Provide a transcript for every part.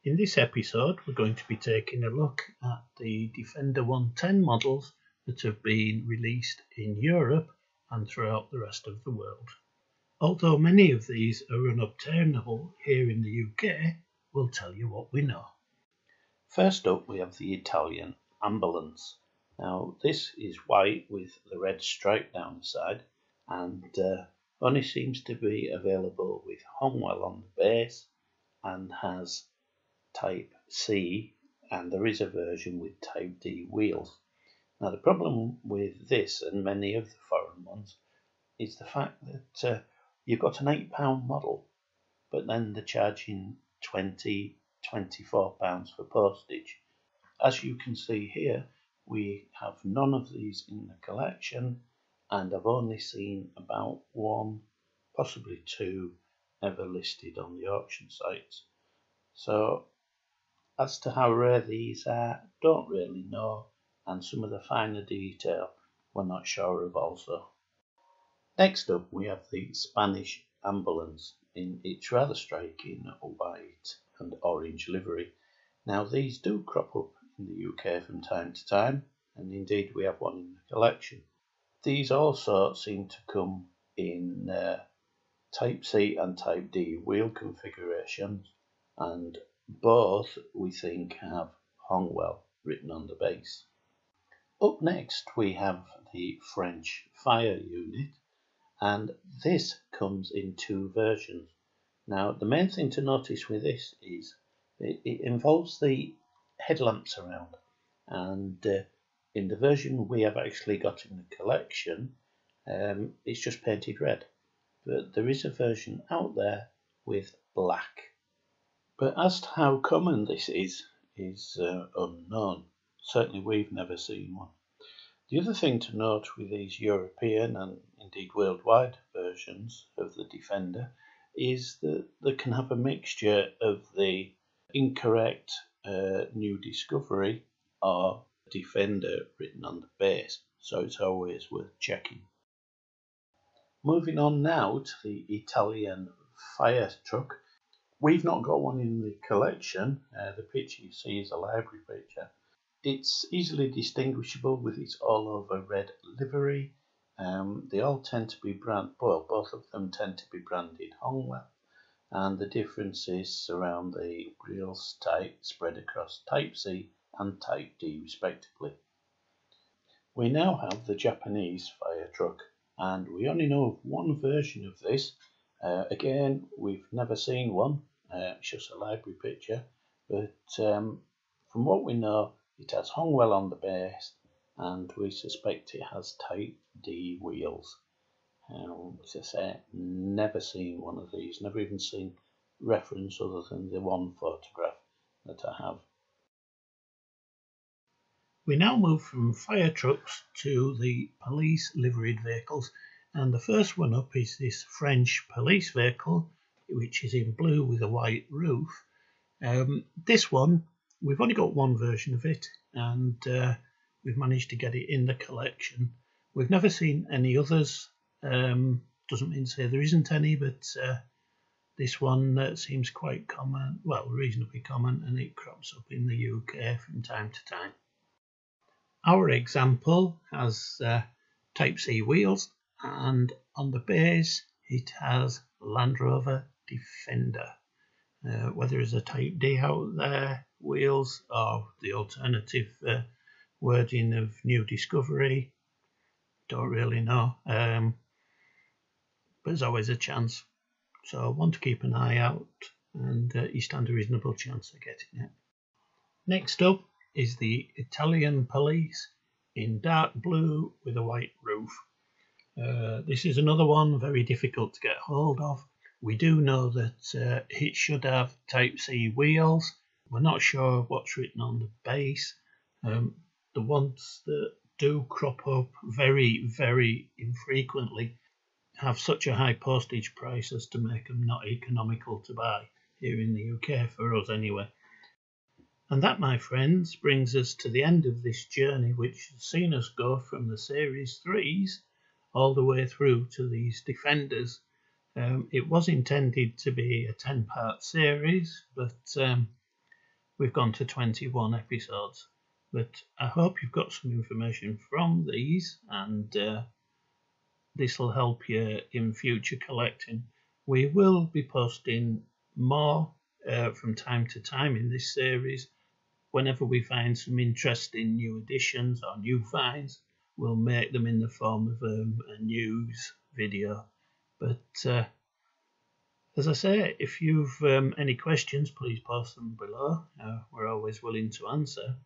In this episode, we're going to be taking a look at the Defender 110 models that have been released in Europe and throughout the rest of the world. Although many of these are unobtainable here in the UK, we'll tell you what we know. First up, we have the Italian ambulance. Now, this is white with the red stripe down the side and only seems to be available with Honeywell on the base and has Type C, and there is a version with Type D wheels. Now, the problem with this and many of the foreign ones is the fact that you've got an £8 model, but then they're charging £24 for postage. As you can see here, we have none of these in the collection, and I've only seen about one, possibly two, ever listed on the auction sites. So as to how rare these are, don't really know, and some of the finer detail we're not sure of also. Next up, we have the Spanish ambulance in its rather striking white and orange livery. Now, these do crop up in the UK from time to time, and indeed we have one in the collection. These also seem to come in Type C and Type D wheel configurations, and both we think have Honeywell written on the base. Up next we have the French fire unit, and this comes in two versions. Now, the main thing to notice with this is it involves the headlamps around, and in the version we have actually got in the collection, it's just painted red, but there is a version out there with black. But as to how common this is unknown. Certainly we've never seen one. The other thing to note with these European and indeed worldwide versions of the Defender is that they can have a mixture of the incorrect New Discovery or Defender written on the base, so it's always worth checking. Moving on now to the Italian fire truck. We've not got one in the collection. The picture you see is a library picture. It's easily distinguishable with its all-over red livery. They all tend to be both of them tend to be branded Honeywell, and the differences around the wheels type spread across Type C and Type D respectively. We now have the Japanese fire truck, and we only know of one version of this. Again, we've never seen one. It's just a library picture, but from what we know, it has Honeywell on the base, and we suspect it has Type D wheels. As I say, never seen one of these, never even seen reference other than the one photograph that I have. We now move from fire trucks to the police liveried vehicles, and the first one up is this French police vehicle, which is in blue with a white roof. This one, we've only got one version of it, and we've managed to get it in the collection. We've never seen any others. Doesn't mean to say there isn't any, but this one seems quite common, well, reasonably common, and it crops up in the UK from time to time. Our example has Type C wheels, and on the base it has Land Rover Defender. Whether it's a Type D out there wheels or the alternative wording of New Discovery, don't really know, but there's always a chance, so I want to keep an eye out, and you stand a reasonable chance of getting it. Next up is the Italian police in dark blue with a white roof. This is another one very difficult to get hold of. We do know that it should have Type C wheels. We're not sure what's written on the base. The ones that do crop up very, very infrequently have such a high postage price as to make them not economical to buy here in the UK, for us anyway. And that, my friends, brings us to the end of this journey, which has seen us go from the Series 3s all the way through to these Defenders. It was intended to be a 10-part series, but we've gone to 21 episodes. But I hope you've got some information from these, and this will help you in future collecting. We will be posting more from time to time in this series. Whenever we find some interesting new additions or new finds, we'll make them in the form of a news video. But as I say, if you've any questions, please post them below. We're always willing to answer.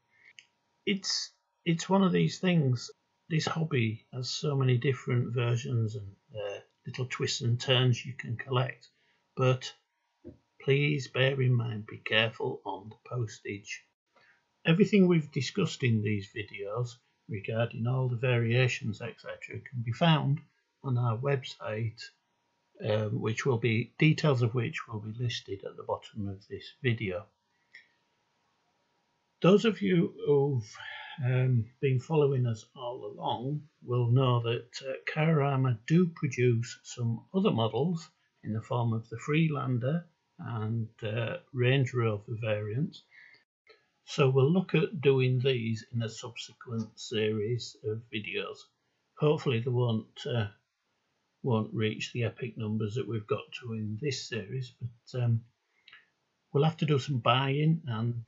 It's one of these things. This hobby has so many different versions and little twists and turns you can collect. But please bear in mind, be careful on the postage. Everything we've discussed in these videos regarding all the variations, etc., can be found on our website, which will be details of which will be listed at the bottom of this video. Those of you who've been following us all along will know that Cararama do produce some other models in the form of the Freelander and Range Rover variants. So we'll look at doing these in a subsequent series of videos. Hopefully they won't reach the epic numbers that we've got to in this series, but we'll have to do some buying and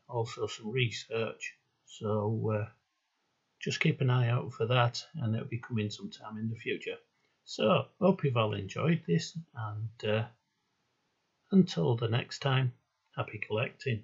also some research. So just keep an eye out for that, and it'll be coming sometime in the future. So hope you've all enjoyed this, and until the next time, happy collecting.